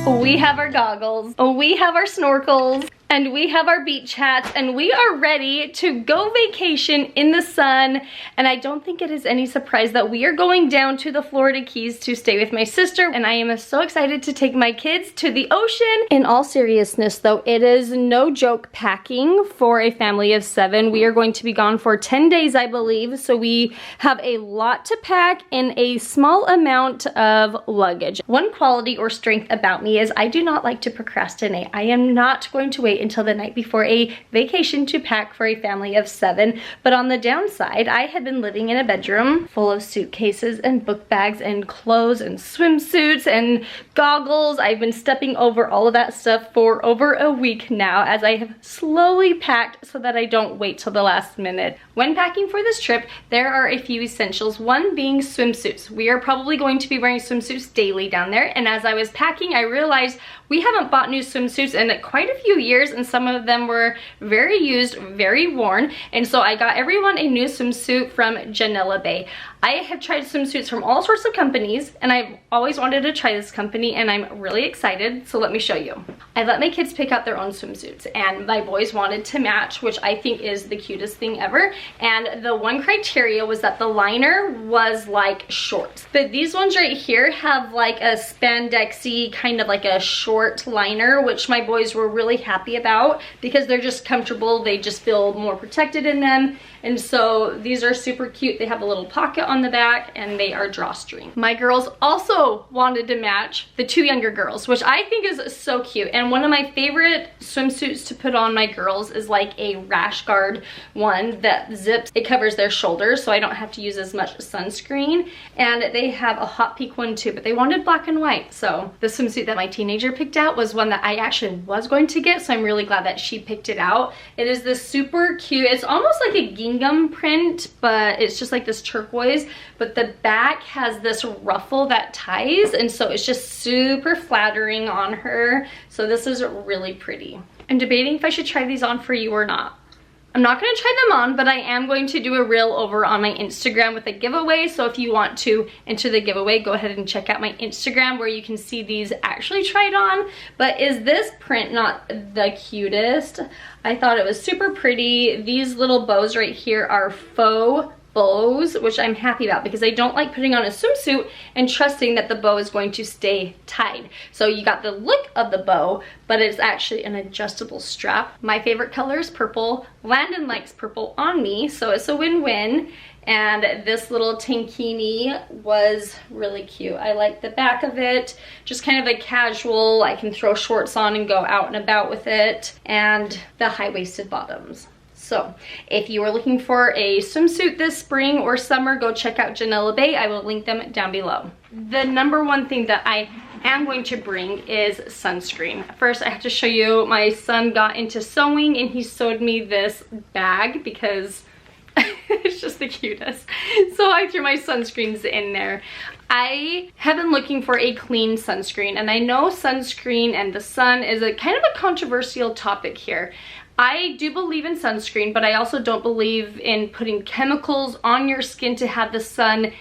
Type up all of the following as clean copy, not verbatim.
We have our goggles, we have our snorkels, and we have our beach hats, and we are ready to go vacation in the sun. And I don't think it is any surprise that we are going down to the Florida Keys to stay with my sister, and I am so excited to take my kids to the ocean. In all seriousness though, it is no joke packing for a family of 7. We are going to be gone for 10 days, I believe, so we have a lot to pack in a small amount of luggage. One quality or strength about me is I do not like to procrastinate. I am not going to wait until the night before a vacation to pack for a family of 7. But on the downside, I had been living in a bedroom full of suitcases and book bags and clothes and swimsuits and goggles. I've been stepping over all of that stuff for over a week now, as I have slowly packed so that I don't wait till the last minute. When packing for this trip, there are a few essentials, one being swimsuits. We are probably going to be wearing swimsuits daily down there, and as I was packing, I realized we haven't bought new swimsuits in quite a few years, and some of them were very used, very worn, and so I got everyone a new swimsuit from Janela Bay. I have tried swimsuits from all sorts of companies, and I've always wanted to try this company, and I'm really excited, so let me show you. I let my kids pick out their own swimsuits, and my boys wanted to match, which I think is the cutest thing ever, and the one criteria was that the liner was like short. But these ones right here have like a spandexy, kind of like a short liner, which my boys were really happy about because they're just comfortable, they just feel more protected in them. And so these are super cute. They have a little pocket on the back and they are drawstring. My girls also wanted to match, the 2 younger girls, which I think is so cute. And one of my favorite swimsuits to put on my girls is like a rash guard one that zips. It covers their shoulders so I don't have to use as much sunscreen. And they have a hot pink one too, but they wanted black and white. So the swimsuit that my teenager picked out was one that I actually was going to get, so I'm really glad that she picked it out. It is this super cute, it's almost like a gingham print, but it's just like this turquoise, but the back has this ruffle that ties, and so it's just super flattering on her. So this is really pretty. I'm debating if I should try these on for you or not. I'm not going to try them on, but I am going to do a reel over on my Instagram with a giveaway. So if you want to enter the giveaway, go ahead and check out my Instagram where you can see these actually tried on. But is this print not the cutest? I thought it was super pretty. These little bows right here are faux bows, which I'm happy about because I don't like putting on a swimsuit and trusting that the bow is going to stay tied. So you got the look of the bow, but it's actually an adjustable strap. My favorite color is purple. Landon likes purple on me, so it's a win-win. And this little tankini was really cute. I like the back of it, just kind of a casual, I can throw shorts on and go out and about with it, and the high-waisted bottoms. So if you are looking for a swimsuit this spring or summer, go check out Janela Bay. I will link them down below. The number one thing that I am going to bring is sunscreen. First, I have to show you, my son got into sewing and he sewed me this bag because it's just the cutest. So I threw my sunscreens in there. I have been looking for a clean sunscreen, and I know sunscreen and the sun is a kind of a controversial topic here. I do believe in sunscreen, but I also don't believe in putting chemicals on your skin to have the sun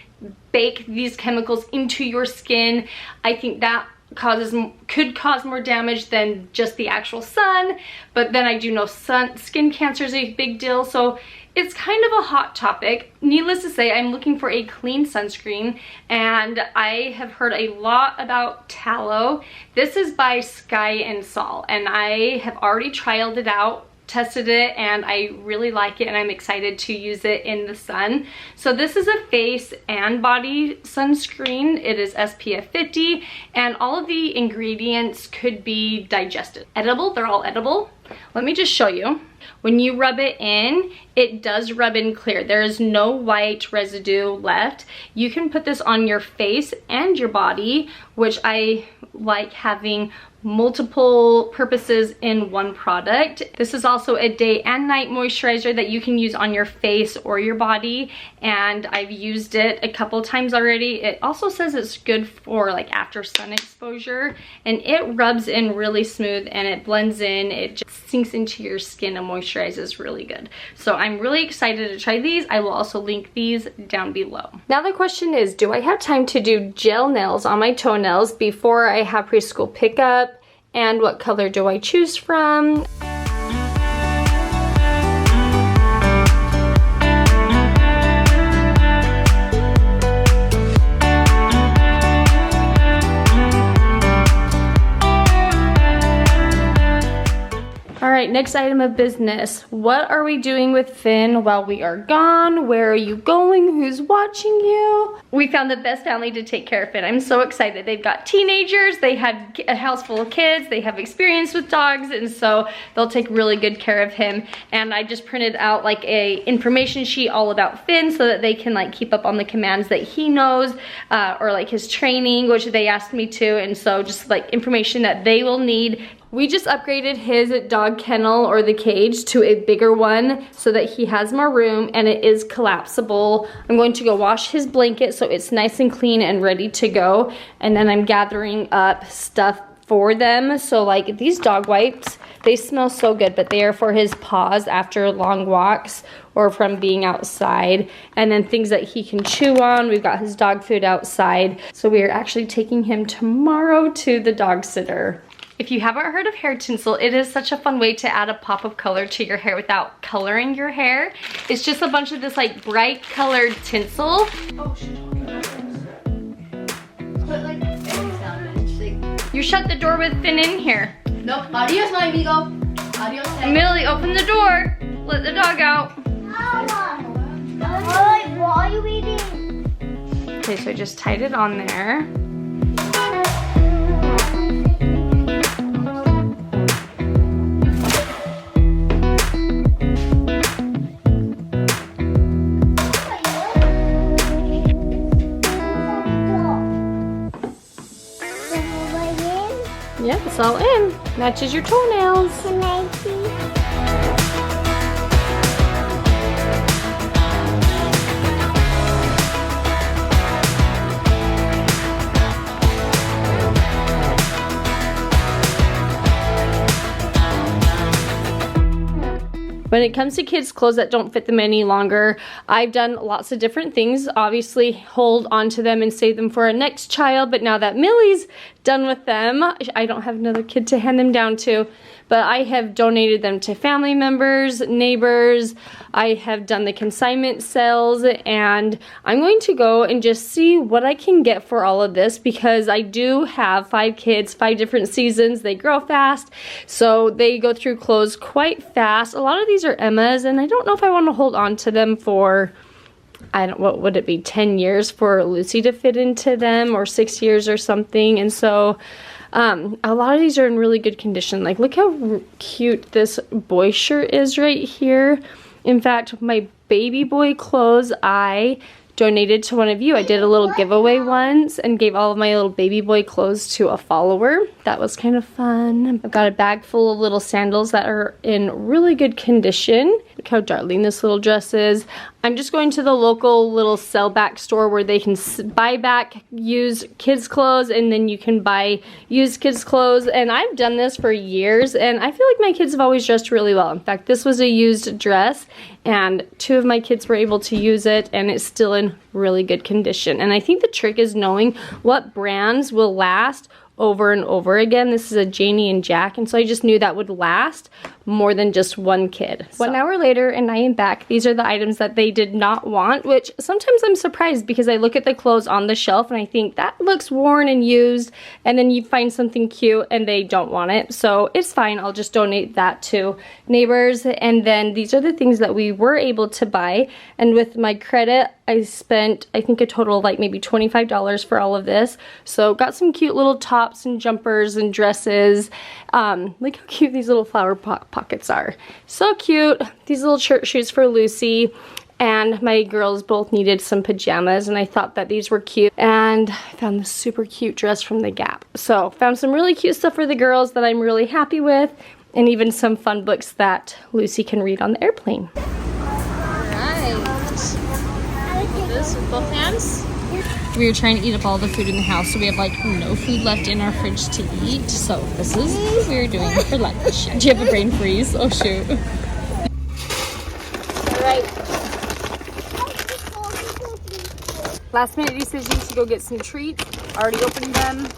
bake these chemicals into your skin. I think that could cause more damage than just the actual sun, but then I do know skin cancer is a big deal, so it's kind of a hot topic. Needless to say, I'm looking for a clean sunscreen, and I have heard a lot about tallow. This is by Sky and Sol, and I have already trialed it out, tested it, and I really like it, and I'm excited to use it in the sun. So this is a face and body sunscreen. It is SPF 50, and all of the ingredients could be digested. Edible, they're all edible. Let me just show you. When you rub it in, it does rub in clear. There is no white residue left. You can put this on your face and your body, which I like having multiple purposes in one product. This is also a day and night moisturizer that you can use on your face or your body, and I've used it a couple times already. It also says it's good for like after sun exposure, and it rubs in really smooth and it blends in. It just sinks into your skin and moisturizes really good. So I'm really excited to try these. I will also link these down below. Now the question is, do I have time to do gel nails on my toenails before I have preschool pickup? And what color do I choose from? Alright, next item of business. What are we doing with Finn while we are gone? Where are you going? Who's watching you? We found the best family to take care of Finn. I'm so excited. They've got teenagers, they have a house full of kids, they have experience with dogs, and so they'll take really good care of him. And I just printed out like a information sheet all about Finn so that they can like keep up on the commands that he knows, or like his training, which they asked me to, and so just like information that they will need. We just upgraded his dog kennel or the cage to a bigger one so that he has more room, and it is collapsible. I'm going to go wash his blanket so it's nice and clean and ready to go. And then I'm gathering up stuff for them. So like these dog wipes, they smell so good, but they are for his paws after long walks or from being outside. And then things that he can chew on. We've got his dog food outside. So we are actually taking him tomorrow to the dog sitter. If you haven't heard of hair tinsel, it is such a fun way to add a pop of color to your hair without coloring your hair. It's just a bunch of this like bright colored tinsel. Oh, she's talking about this. Put like things down. You shut the door with Finn in here. Nope. Adios, my amigo. Adios. Millie, open the door. Let the dog out. Why are you eating? Okay, so I just tied it on there. Yep, it's all in. Matches your toenails. Can I see? When it comes to kids' clothes that don't fit them any longer, I've done lots of different things. Obviously, hold on to them and save them for our next child, but now that Millie's done with them, I don't have another kid to hand them down to, but I have donated them to family members, neighbors. I have done the consignment sales, and I'm going to go and just see what I can get for all of this because I do have 5 kids, 5 different seasons. They grow fast, so they go through clothes quite fast. A lot of these are Emma's, and I don't know if I want to hold on to them for, what would it be, 10 years for Lucy to fit into them, or 6 years or something. And so a lot of these are in really good condition. Like, look how cute this boy shirt is right here. In fact, my baby boy clothes I donated to one of you. I did a little giveaway once and gave all of my little baby boy clothes to a follower. That was kind of fun. I've got a bag full of little sandals that are in really good condition. Look how darling this little dress is. I'm just going to the local little sell back store where they can buy back used kids clothes, and then you can buy used kids clothes. And I've done this for years, and I feel like my kids have always dressed really well. In fact, this was a used dress, and 2 of my kids were able to use it, and it's still in really good condition. And I think the trick is knowing what brands will last over and over again. This is a Janie and Jack, and so I just knew that would last more than just one kid. So. 1 hour later and I am back. These are the items that they did not want, which sometimes I'm surprised because I look at the clothes on the shelf and I think that looks worn and used, and then you find something cute and they don't want it. So it's fine, I'll just donate that to neighbors. And then these are the things that we were able to buy, and with my credit I spent, I think, a total of like maybe $25 for all of this. So got some cute little tops and jumpers and dresses. Look how cute these little flower pockets are. So cute. These little church shoes for Lucy. And my girls both needed some pajamas, and I thought that these were cute. And I found this super cute dress from the Gap. So found some really cute stuff for the girls that I'm really happy with, and even some fun books that Lucy can read on the airplane. All right. this with both hands. We were trying to eat up all the food in the house, so we have like no food left in our fridge to eat. So this is what we're doing for lunch. Do you have a brain freeze? Oh shoot. Alright. Last minute decision to go get some treats. Already opened them.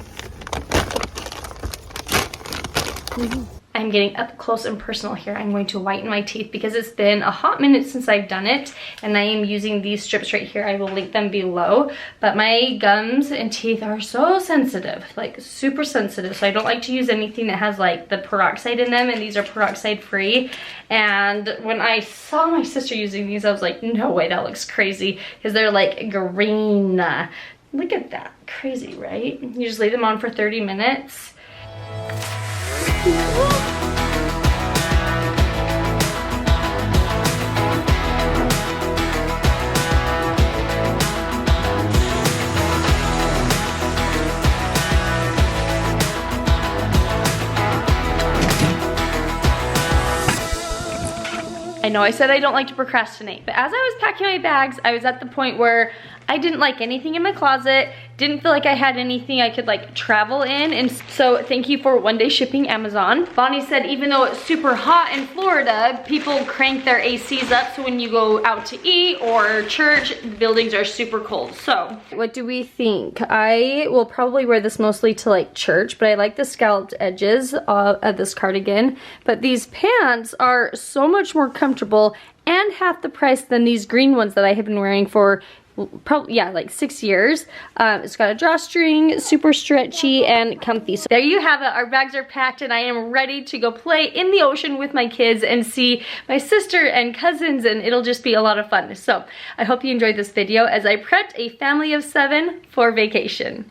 I'm getting up close and personal here. I'm going to whiten my teeth because it's been a hot minute since I've done it, and I am using these strips right here. I will link them below, but my gums and teeth are so sensitive, like super sensitive, so I don't like to use anything that has like the peroxide in them, and these are peroxide free. And when I saw my sister using these, I was like, no way, that looks crazy, because they're like green. Look at that, crazy, right? You just leave them on for 30 minutes. I know I said I don't like to procrastinate, but as I was packing my bags, I was at the point where I didn't like anything in my closet, didn't feel like I had anything I could like travel in, and so thank you for one day shipping, Amazon. Bonnie said even though it's super hot in Florida, people crank their ACs up so when you go out to eat or church, the buildings are super cold. So what do we think? I will probably wear this mostly to like church, but I like the scalloped edges of this cardigan. But these pants are so much more comfortable and half the price than these green ones that I have been wearing for probably, yeah, like 6 years. It's got a drawstring, super stretchy and comfy. So there you have it. Our bags are packed and I am ready to go play in the ocean with my kids and see my sister and cousins, and it'll just be a lot of fun. So I hope you enjoyed this video as I prepped a family of 7 for vacation.